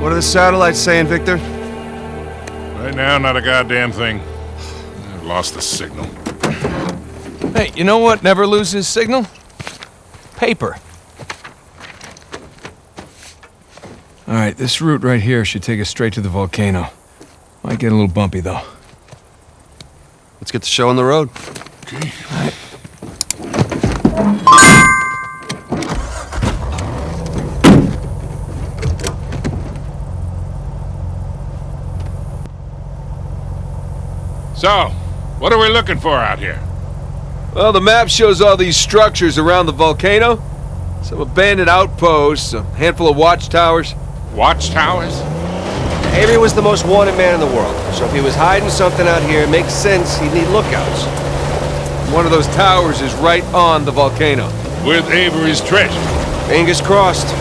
What are the satellites saying, Victor? Right now, not a goddamn thing. I've lost the signal. Hey, you know what never loses signal? Paper. All right, this route right here should take us straight to the volcano. Might get a little bumpy, though. Let's get the show on the road. Okay. All right. So, what are we looking for out here? Well, the map shows all these structures around the volcano. Some abandoned outposts, a handful of watchtowers. Watchtowers? Avery was the most wanted man in the world, so if he was hiding something out here, it makes sense he'd need lookouts. One of those towers is right on the volcano. With Avery's treasure. Fingers crossed.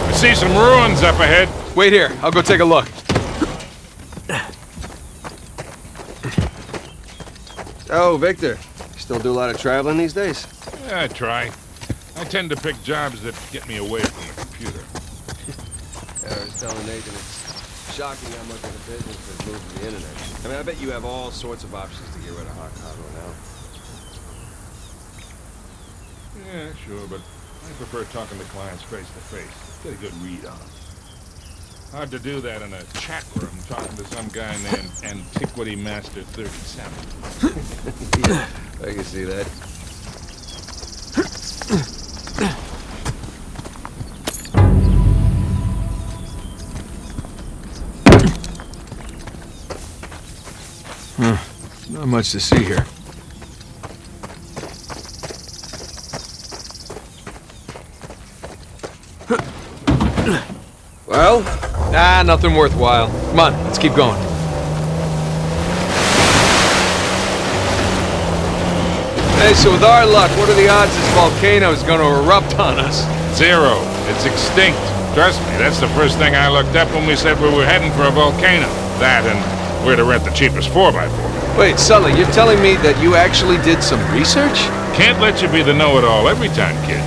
I see some ruins up ahead. Wait here, I'll go take a look. Oh, Victor. You still do a lot of traveling these days? Yeah, I try. I tend to pick jobs that get me away from the computer. Yeah, I was telling Nathan, it's shocking how much of the business has moved to the internet. I mean, I bet you have all sorts of options to get rid of hot cargo now. Yeah, sure, but I prefer talking to clients face to face. Get a good read on them. Hard to do that in a chat room talking to some guy named Antiquity Master 37. Yeah, I can see that. Not much to see here. Well? Nah, nothing worthwhile. Come on, let's keep going. Hey, so with our luck, what are the odds this volcano is going to erupt on us? 0. It's extinct. Trust me, that's the first thing I looked up when we said we were heading for a volcano. That and where to rent the cheapest 4x4. Wait, Sully, you're telling me that you actually did some research? Can't let you be the know-it-all every time, kid.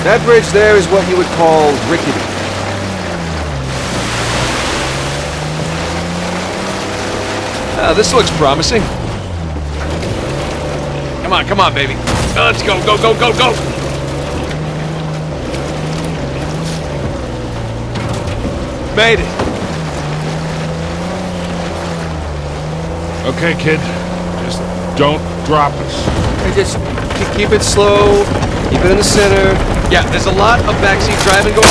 That bridge there is what you would call rickety. This looks promising. Come on, baby. Let's go, go, go, go, go! Made it. Okay, kid. Just don't drop us. Hey, just keep it slow, keep it in the center. Yeah, there's a lot of backseat driving going.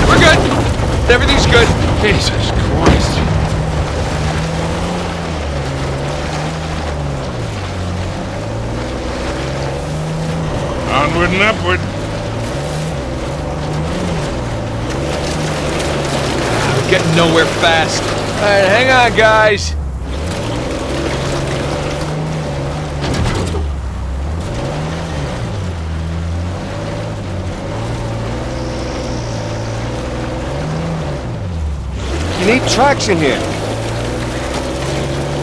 We're good. Everything's good. Jesus Christ. Onward and upward. We're getting nowhere fast. All right, hang on, guys. You need traction here.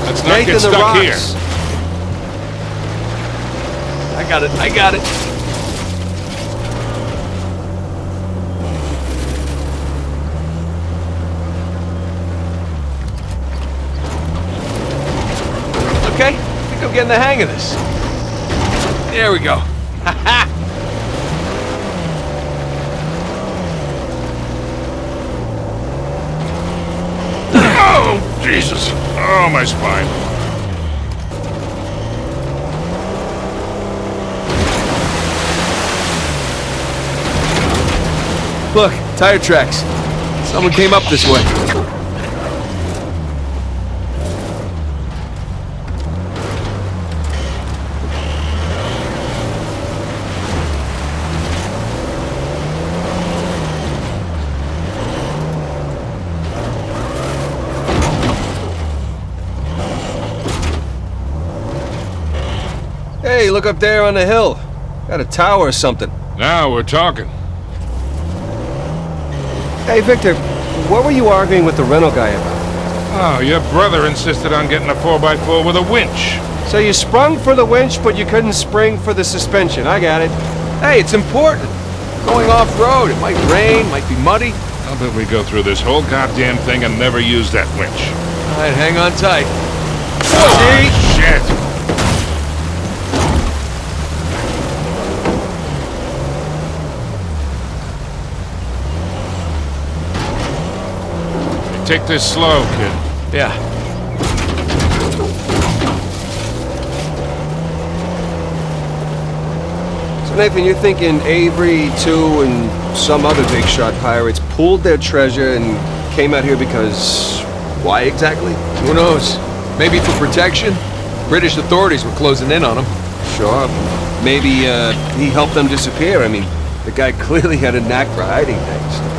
Let's not Nathan, get the stuck here. rocks. I got it, I got it. Okay, I think I'm getting the hang of this. There we go. Ha ha! Oh, Jesus. Oh, my spine. Look, tire tracks. Someone came up this way. Hey, look up there on the hill. Got a tower or something. Now we're talking. Hey, Victor, what were you arguing with the rental guy about? Oh, your brother insisted on getting a 4x4 with a winch. So you sprung for the winch, but you couldn't spring for the suspension. I got it. Hey, it's important. Going off-road, it might rain, might be muddy. I'll bet we go through this whole goddamn thing and never use that winch. All right, hang on tight. Oh, shit! Take this slow, kid. Yeah. So Nathan, you're thinking Avery, too, and some other big shot pirates pulled their treasure and came out here because... why exactly? Who knows? Maybe for protection? British authorities were closing in on them. Sure. Maybe, he helped them disappear. I mean, the guy clearly had a knack for hiding things.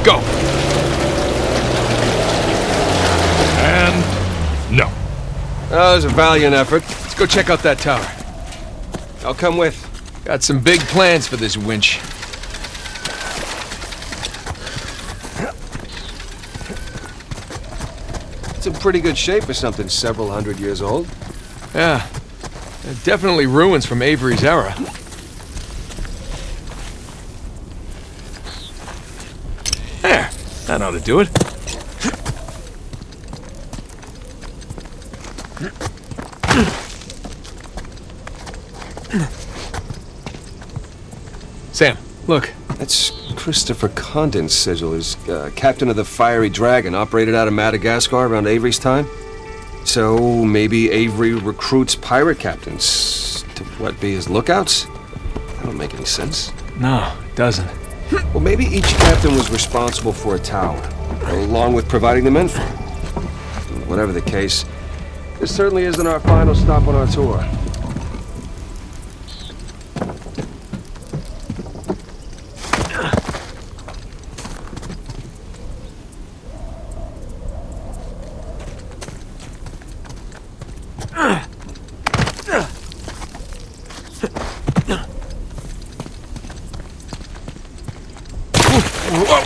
Go! And... no. That was a valiant effort. Let's go check out that tower. I'll come with. Got some big plans for this winch. It's in pretty good shape for something several hundred years old. Yeah. Definitely ruins from Avery's era. There. That ought to do it. Sam, look. That's Christopher Condon's sigil. He's captain of the Fiery Dragon, operated out of Madagascar around Avery's time. So maybe Avery recruits pirate captains to, what, be his lookouts? That don't make any sense. No, it doesn't. Well, maybe each captain was responsible for a tower, along with providing them info. Whatever the case, this certainly isn't our final stop on our tour.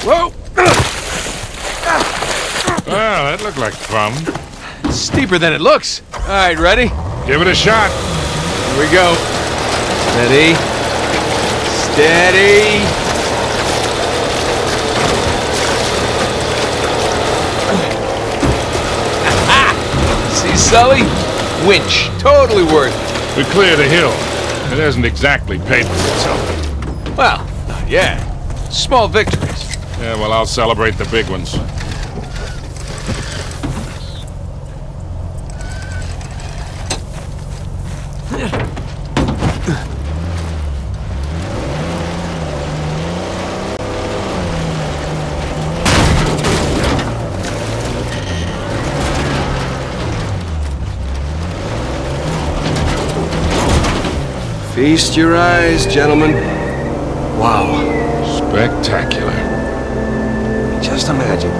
Whoa! Well, that looked like fun. It's steeper than it looks. All right, ready? Give it a shot. Here we go. Steady. Steady. See, Sully? Winch. Totally worth it. We cleared a hill. It hasn't exactly paid for itself. Well, not yet. Small victories. Yeah, well, I'll celebrate the big ones. Feast your eyes, gentlemen. Wow. Spectacular. Just imagine,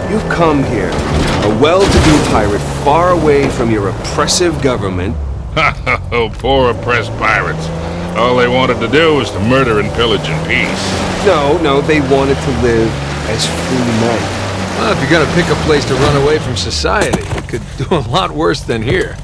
you've come here, a well-to-do pirate far away from your oppressive government. Oh, poor oppressed pirates. All they wanted to do was to murder and pillage in peace. No, they wanted to live as free men. Well, if you're gonna pick a place to run away from society, you could do a lot worse than here.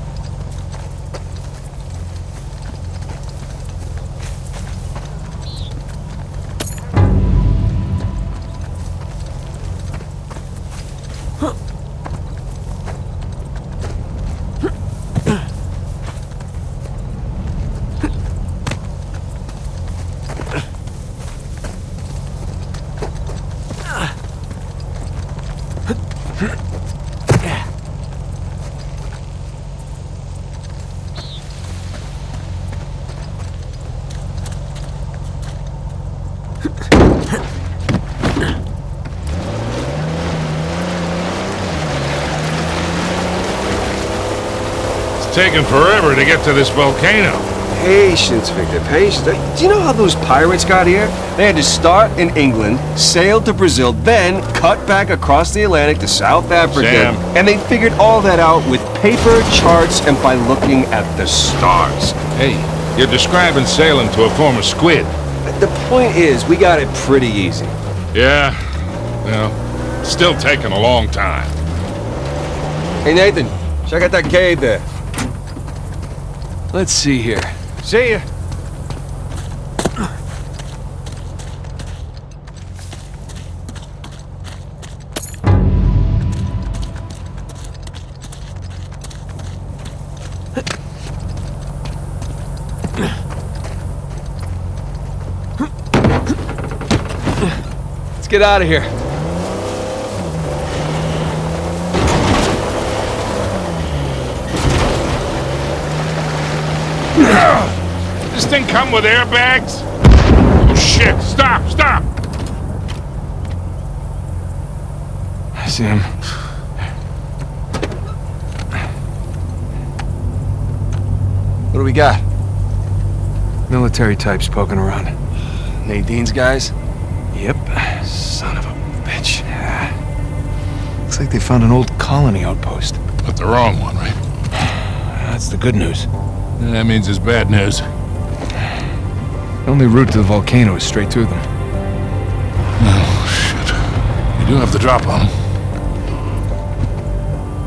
It's taken forever to get to this volcano. Patience, Victor, patience. Do you know how those pirates got here? They had to start in England, sail to Brazil, then cut back across the Atlantic to South Africa. Sam. And they figured all that out with paper, charts, and by looking at the stars. Hey, you're describing sailing to a former squid. The point is, we got it pretty easy. Yeah, well, still taking a long time. Hey, Nathan, check out that cave there. Let's see here. See ya. Let's get out of here. This thing come with airbags? Oh shit, stop, stop! I see him. What do we got? Military types poking around. Nadine's guys? Yep. Son of a bitch. Looks like they found an old colony outpost. But the wrong one, right? That's the good news. That means it's bad news. The only route to the volcano is straight through them. Oh, shit. You do have the drop on them.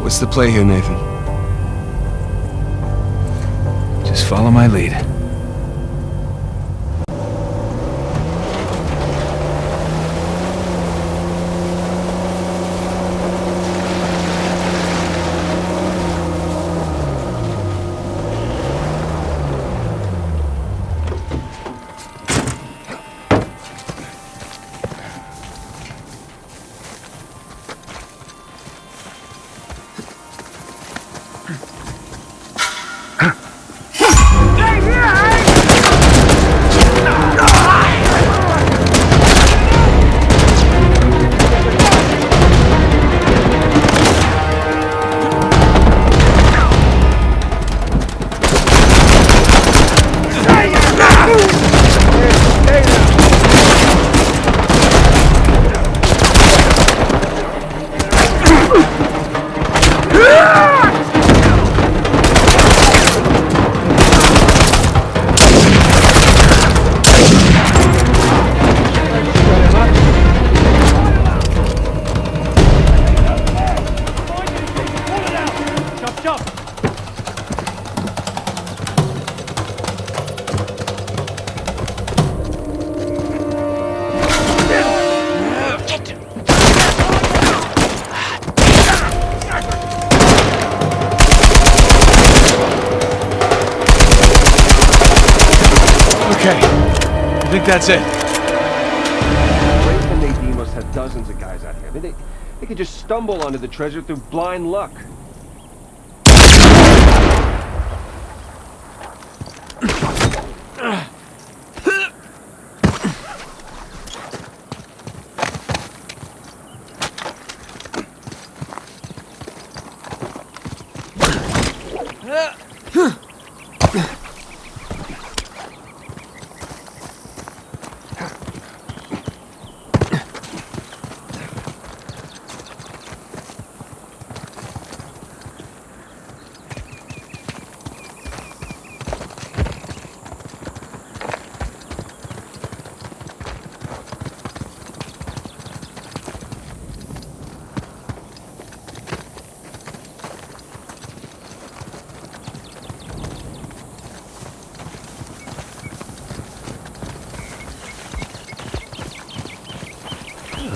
What's the play here, Nathan? Just follow my lead. Okay. I think that's it. Rafe and Nadine must have dozens of guys out here. They could just stumble onto the treasure through blind luck.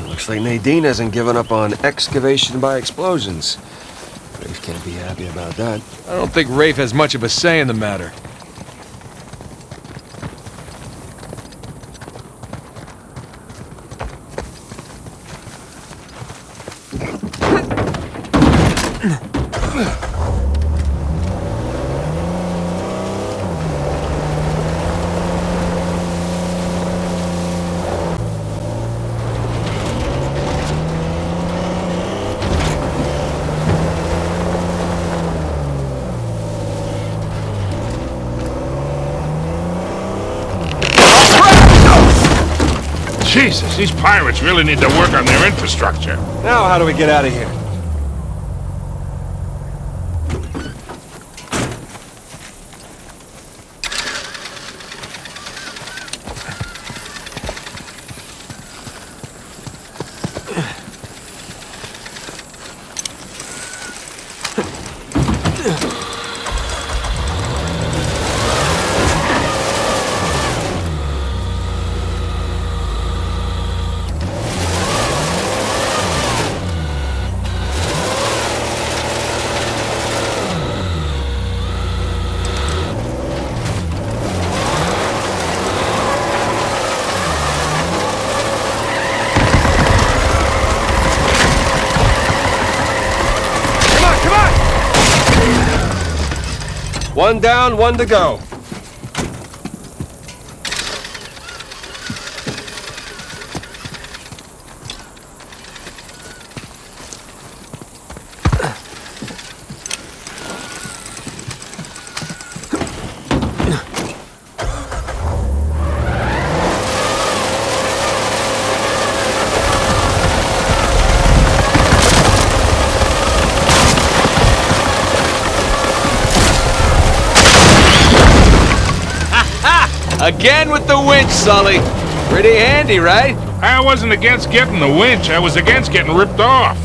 Looks like Nadine hasn't given up on excavation by explosions. Rafe can't be happy about that. I don't think Rafe has much of a say in the matter. Jesus, these pirates really need to work on their infrastructure. Now how do we get out of here? One down, one to go. Again with the winch, Sully. Pretty handy, right? I wasn't against getting the winch. I was against getting ripped off.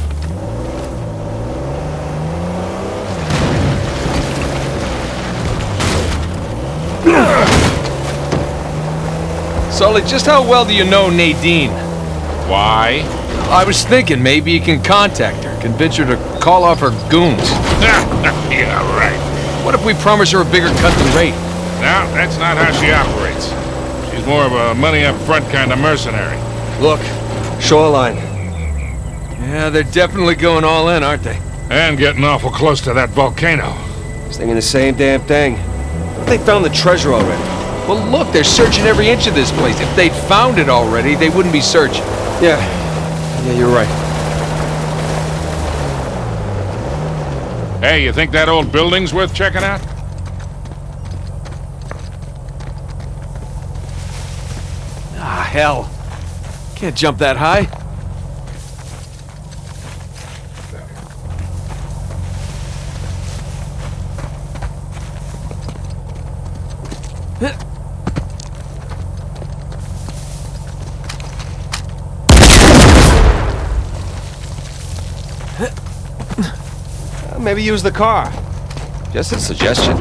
Sully, just how well do you know Nadine? Why? I was thinking maybe you can contact her, convince her to call off her goons. Yeah, right. What if we promise her a bigger cut than rate? No, that's not how she operates. She's more of a money-up-front kind of mercenary. Look, shoreline. Yeah, they're definitely going all in, aren't they? And getting awful close to that volcano. Thinking the same damn thing. What if they found the treasure already? Well, look, they're searching every inch of this place. If they'd found it already, they wouldn't be searching. Yeah, you're right. Hey, you think that old building's worth checking out? Ah, hell. Can't jump that high. Maybe use the car. Just a suggestion.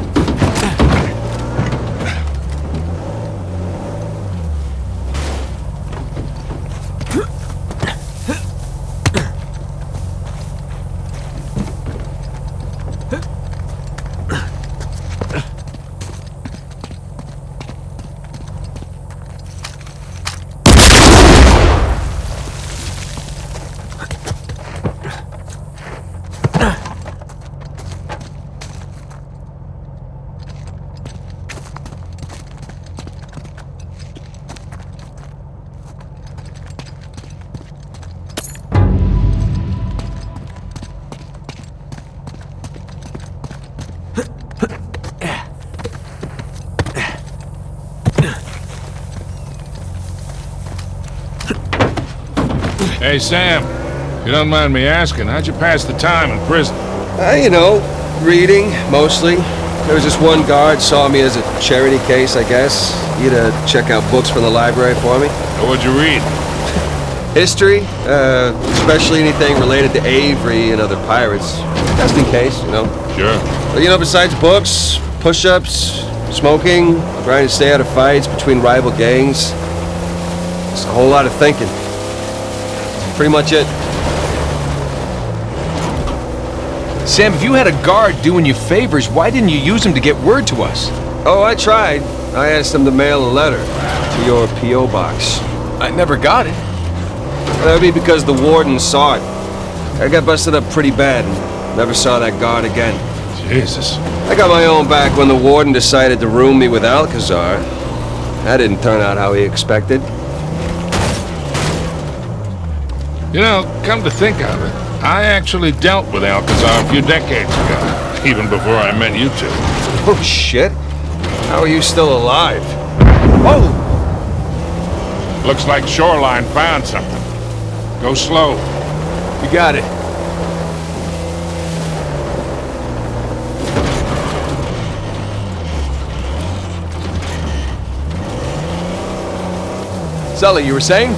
Hey, Sam, if you don't mind me asking, how'd you pass the time in prison? You know, reading, mostly. There was this one guard saw me as a charity case, I guess. He'd check out books from the library for me. What'd you read? History, especially anything related to Avery and other pirates. Just in case, you know. Sure. But, you know, besides books, push-ups, smoking, trying to stay out of fights between rival gangs, it's a whole lot of thinking. Pretty much it. Sam, if you had a guard doing you favors, why didn't you use him to get word to us? Oh, I tried. I asked him to mail a letter to your P.O. box. I never got it. That would be because the warden saw it. I got busted up pretty bad and never saw that guard again. Jesus. I got my own back when the warden decided to room me with Alcazar. That didn't turn out how he expected. You know, come to think of it, I actually dealt with Alcazar a few decades ago, even before I met you two. Oh, shit. How are you still alive? Whoa! Looks like Shoreline found something. Go slow. You got it. Sully, you were saying?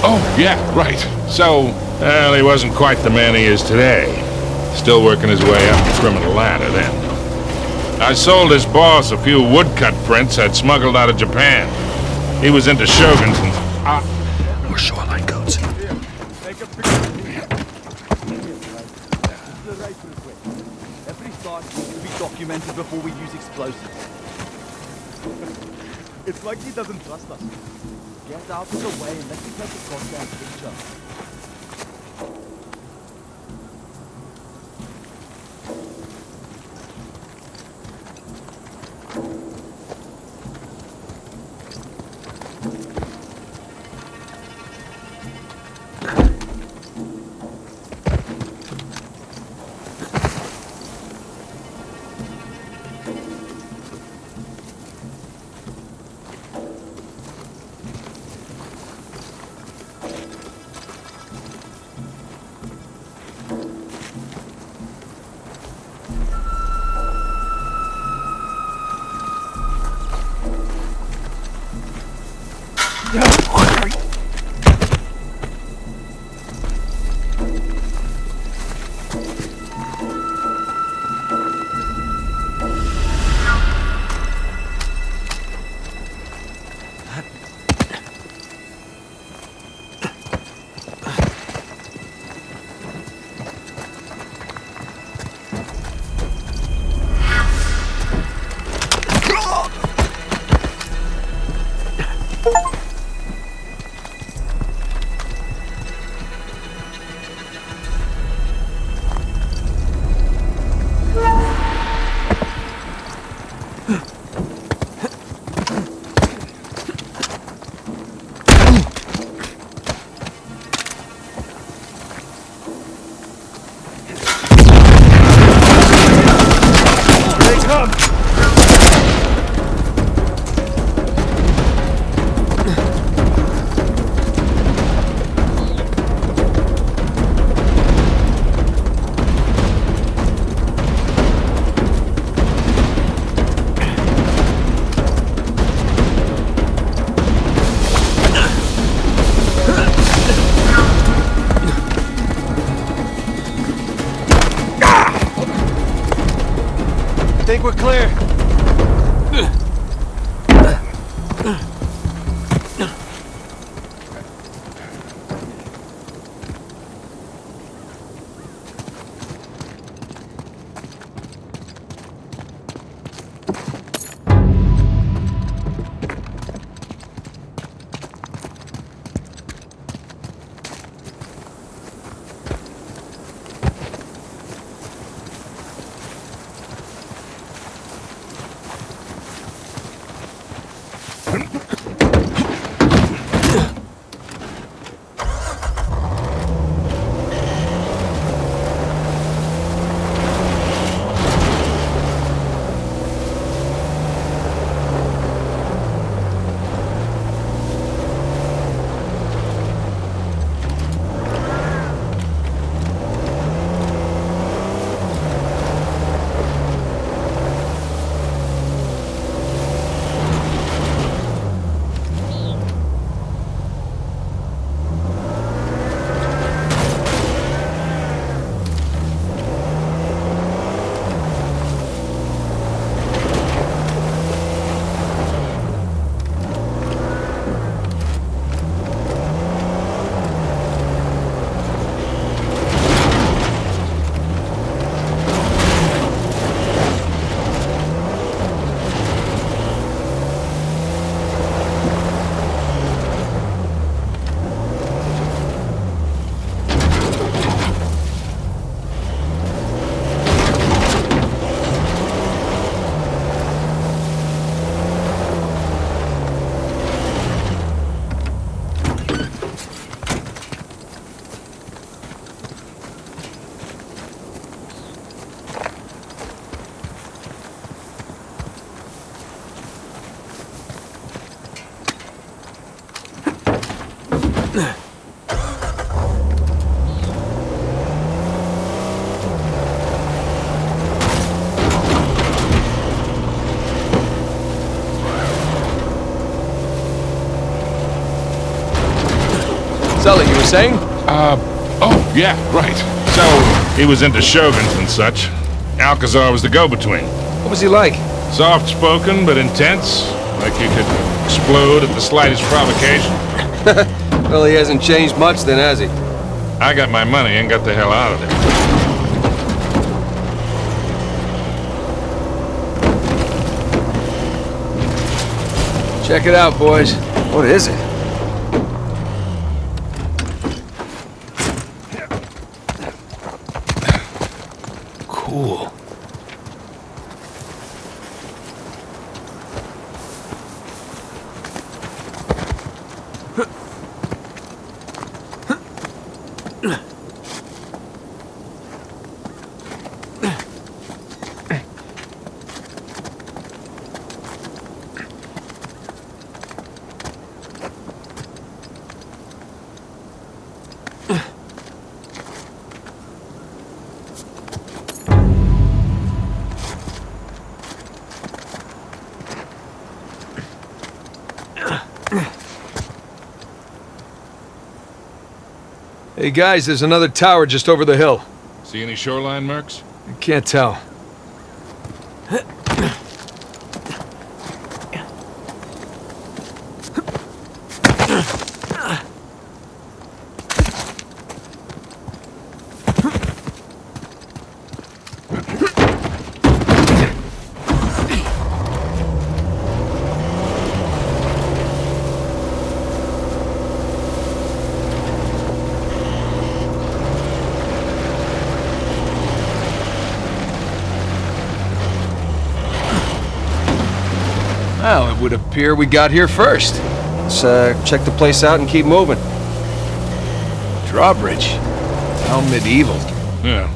Oh, yeah, right. So, well, he wasn't quite the man he is today. Still working his way up the criminal ladder then. I sold his boss a few woodcut prints I'd smuggled out of Japan. He was into Shoguns and... More shoreline codes. Every thought needs to be documented before we use explosives. It's like he doesn't trust us. Get out of the way and let me take a goddamn picture. Think we're clear. Sully, you were saying? Oh, yeah, right. So, he was into shoguns and such. Alcazar was the go-between. What was he like? Soft-spoken, but intense. Like you could explode at the slightest provocation. Well, he hasn't changed much then, has he? I got my money and got the hell out of there. Check it out, boys. What is it? Cool. Hey guys, there's another tower just over the hill. See any shoreline mercs? I can't tell. Well, it would appear we got here first. Let's check the place out and keep moving. Drawbridge. How medieval. Yeah.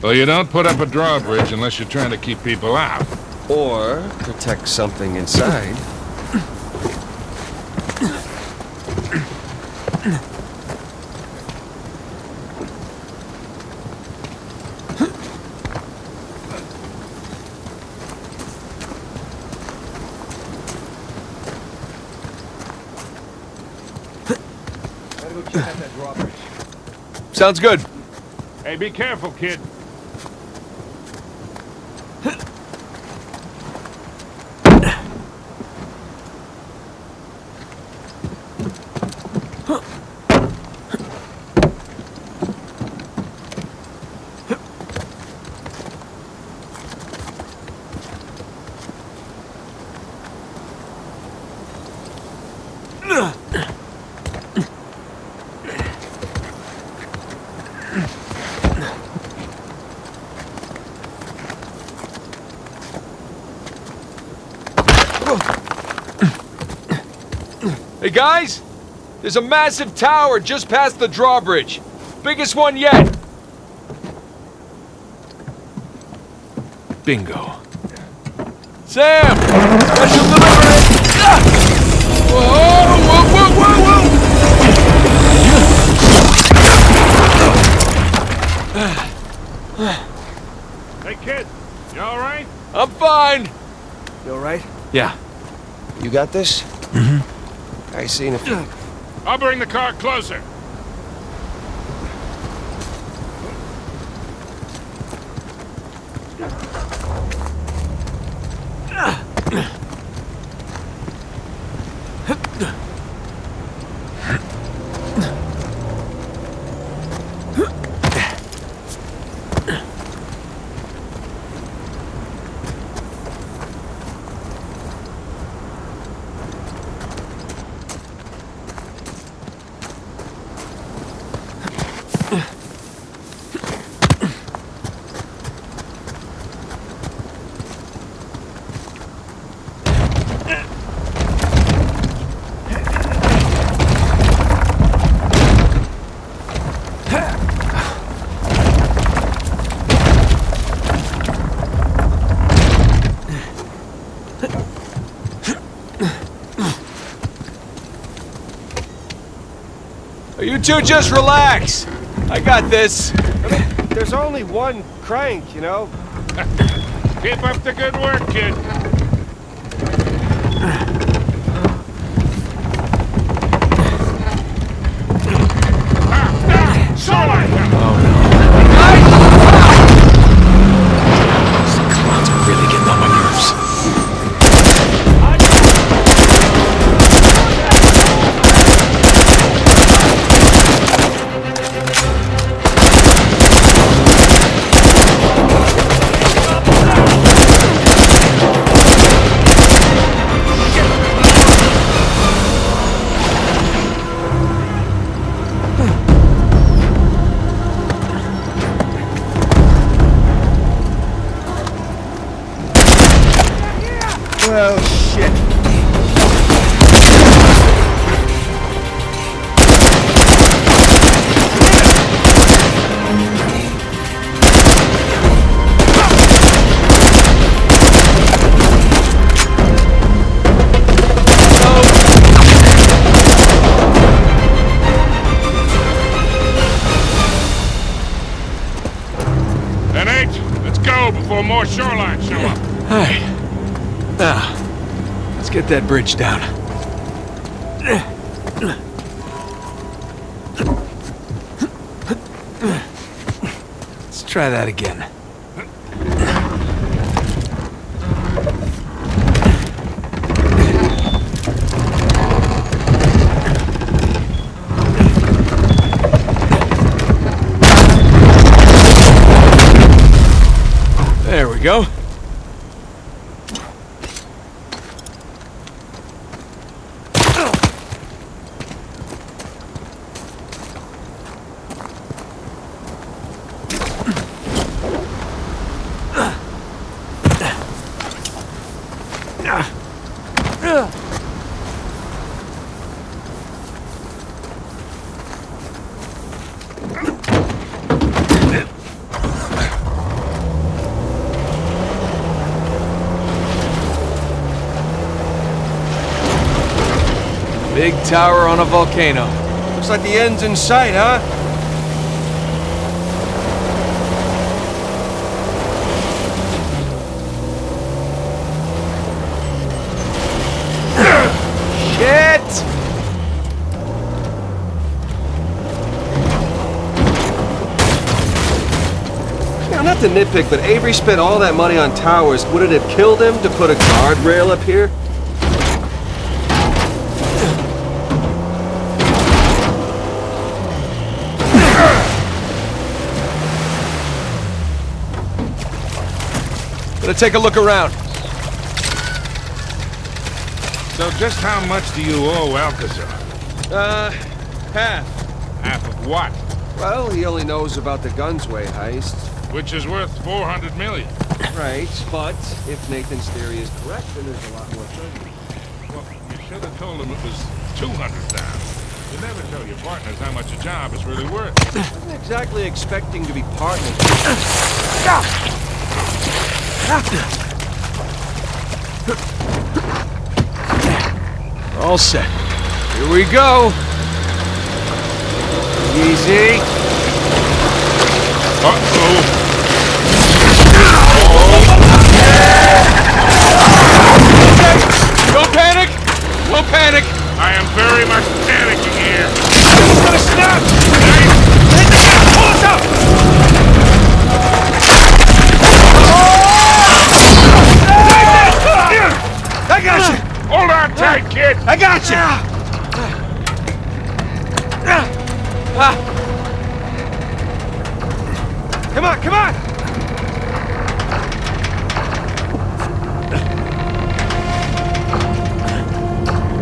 Well, you don't put up a drawbridge unless you're trying to keep people out. Or protect something inside. Sounds good. Hey, be careful, kid. Hey guys, there's a massive tower just past the drawbridge. Biggest one yet. Bingo. Sam! Special delivery! Ah! Whoa, whoa, whoa, whoa, Hey, kid. You all right? whoa! I'm fine. You alright? Yeah. You got this? Mm-hmm. I see in a few. I'll bring the car closer. You two just relax. I got this. There's only one crank, you know? Keep up the good work, kid. Well, shit. Before more shoreline show up. Hey. Now, let's get that bridge down. Let's try that again. There we go. Big tower on a volcano. Looks like the end's in sight, huh? Shit! Now, not to nitpick, but Avery spent all that money on towers. Would it have killed him to put a guardrail up here? Gonna take a look around. So just how much do you owe Alcazar? Half. Half of what? Well, he only knows about the Gunsway heist. Which is worth 400 million. Right, but if Nathan's theory is correct, then there's a lot more treasure. Well, you should have told him it was 200,000. You never tell your partners how much a job is really worth. I wasn't exactly expecting to be partners. All set. Here we go. Easy. Uh-oh. Don't panic! Don't panic! I am very much panicking here. It's gonna snap! Hit the gas! Pull us up! I got you! Hold on tight, kid! I got you! Come on, come on!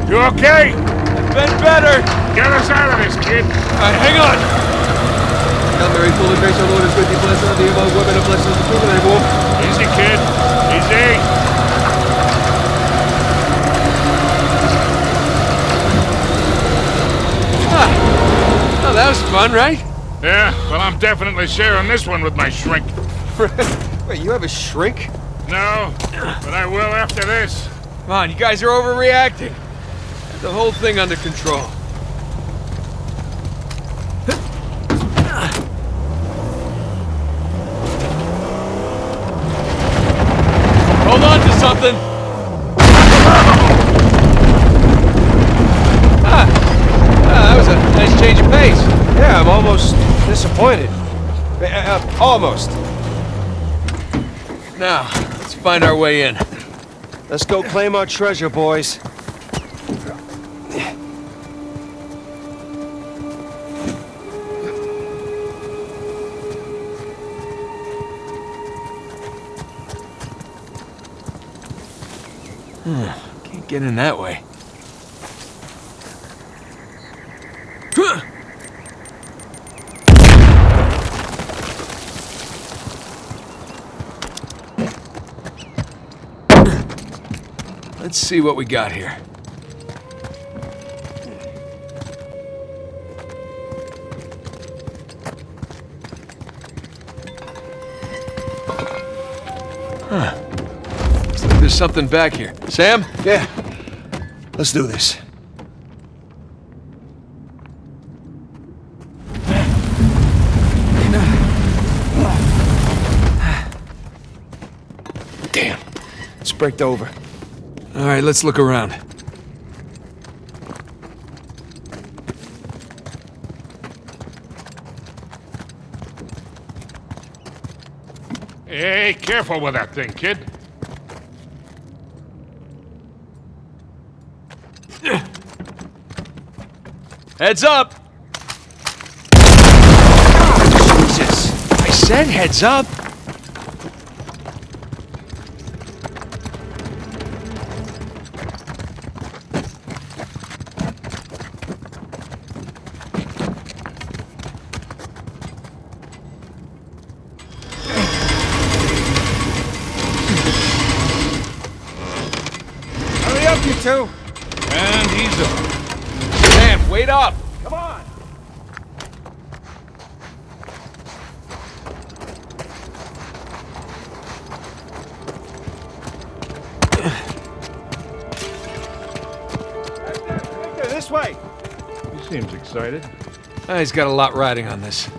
You okay? I've been better! Get us out of this, kid! Alright, hang on! Mary, full of grace, our Lord is with thee, blessed are thee among women, and blessed is the fruit of thy womb. Easy, kid. Easy. Oh, that was fun, right? Yeah, well, I'm definitely sharing this one with my shrink. Wait, you have a shrink? No, but I will after this. Come on, you guys are overreacting. Get the whole thing under control. Hold on to something. That was a nice change of pace. Yeah, I'm almost disappointed. Almost. Now, let's find our way in. Let's go claim our treasure, boys. Can't get in that way. Let's see what we got here. Huh. Looks like there's something back here. Sam? Yeah. Let's do this. Damn. It's braked over. All right, let's look around. Hey, careful with that thing, kid. Heads up! Jesus! I said heads up! Hurry up, you two! And he's up. Sam, wait up! Come on! Victor, this way! He seems excited. He's got a lot riding on this.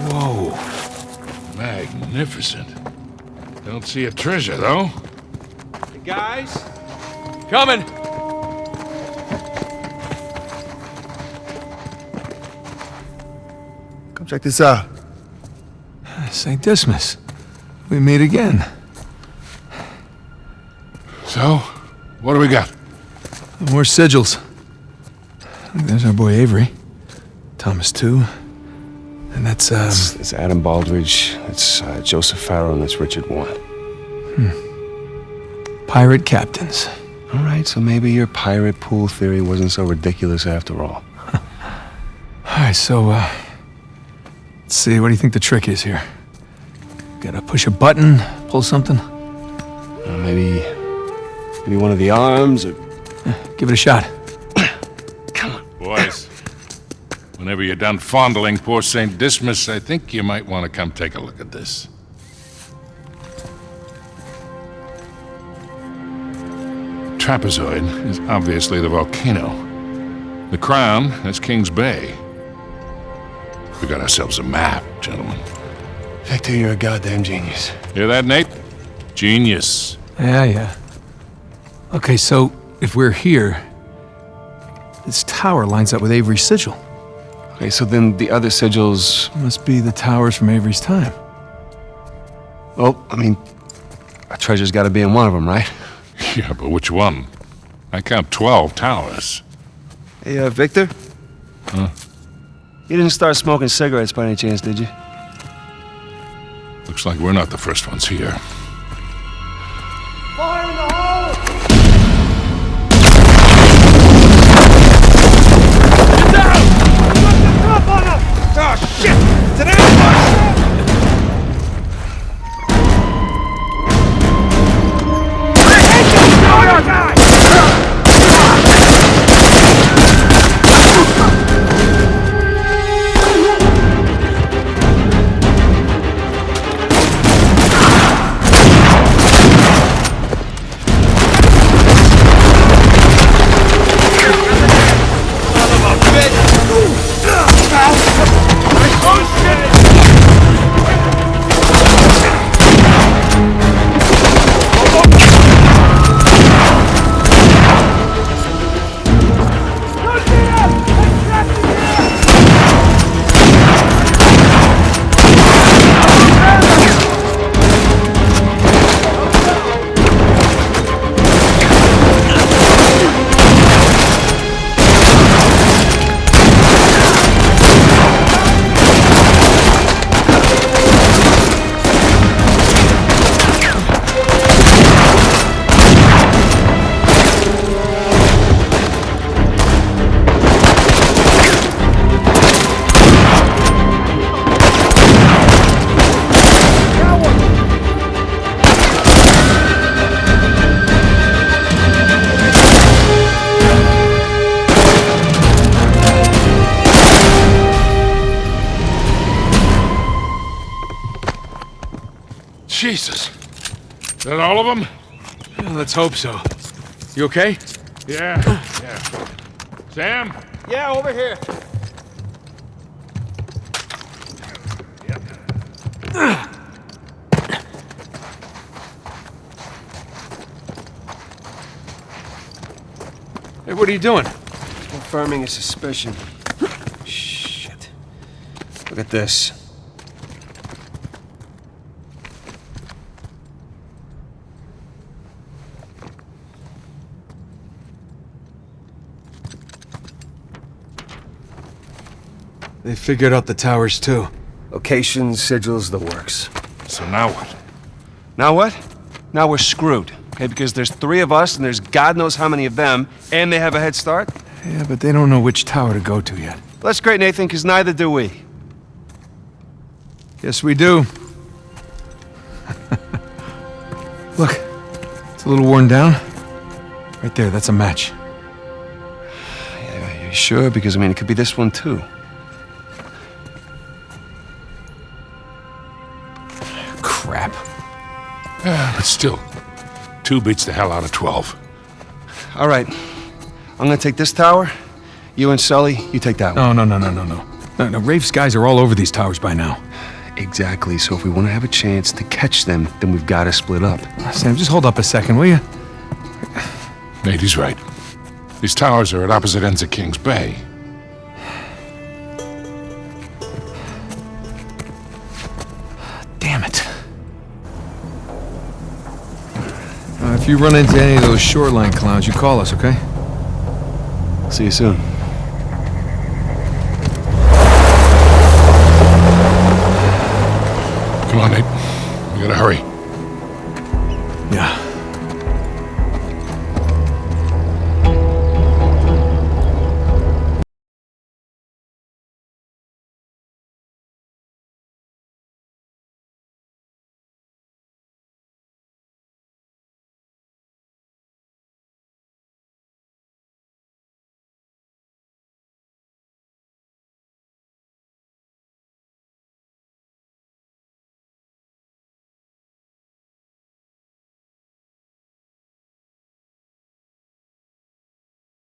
Whoa. Magnificent. Don't see a treasure, though. Hey, guys? Coming! Come check this out. St. Dismas. We meet again. So, what do we got? More sigils. There's our boy Avery. Thomas, too. And that's, It's Adam Baldridge, it's Joseph Farrow, and that's Richard Warren. pirate captains. All right, so maybe your pirate pool theory wasn't so ridiculous after all. Alright, so, let's see, what do you think the trick is here? Gotta push a button, pull something? Maybe one of the arms, or... Give it a shot. Boys, whenever you're done fondling poor St. Dismas, I think you might want to come take a look at this. Trapezoid is obviously the volcano. The crown is King's Bay. We got ourselves a map, gentlemen. Victor, you're a goddamn genius. Hear that, Nate? Genius. Yeah. Okay, so, if we're here, this tower lines up with Avery's sigil. Okay, so then the other sigils... Must be the towers from Avery's time. Well, I mean, a treasure's gotta be in one of them, right? Yeah, but which one? I count 12 towers. Hey, Victor? Huh? You didn't start smoking cigarettes by any chance, did you? Looks like we're not the first ones here. Fire in the hole! Get down! Put the top on him! Oh, shit! It's an ambush! Jesus. Is that all of them? Well, let's hope so. You okay? Yeah. Sam? Yeah, over here. Hey, what are you doing? Confirming a suspicion. Shit. Look at this. They figured out the towers, too. Location, sigils, the works. So now what? Now what? Now we're screwed. Okay, because there's 3 of us and there's God knows how many of them, and they have a head start? Yeah, but they don't know which tower to go to yet. Well, that's great, Nathan, because neither do we. Yes, we do. Look, it's a little worn down. Right there, that's a match. Yeah, you sure? Because, I mean, it could be this one, too. Crap. But still, 2 beats the hell out of 12. All right. I'm gonna take this tower. You and Sully, you take that one. No, Rafe's guys are all over these towers by now. Exactly. So if we want to have a chance to catch them, then we've got to split up. Sam, just hold up a second, will you? Nate, he's right. These towers are at opposite ends of King's Bay. Damn it. If you run into any of those shoreline clowns, you call us, okay? See you soon. Come on, Nate. We gotta hurry. Yeah.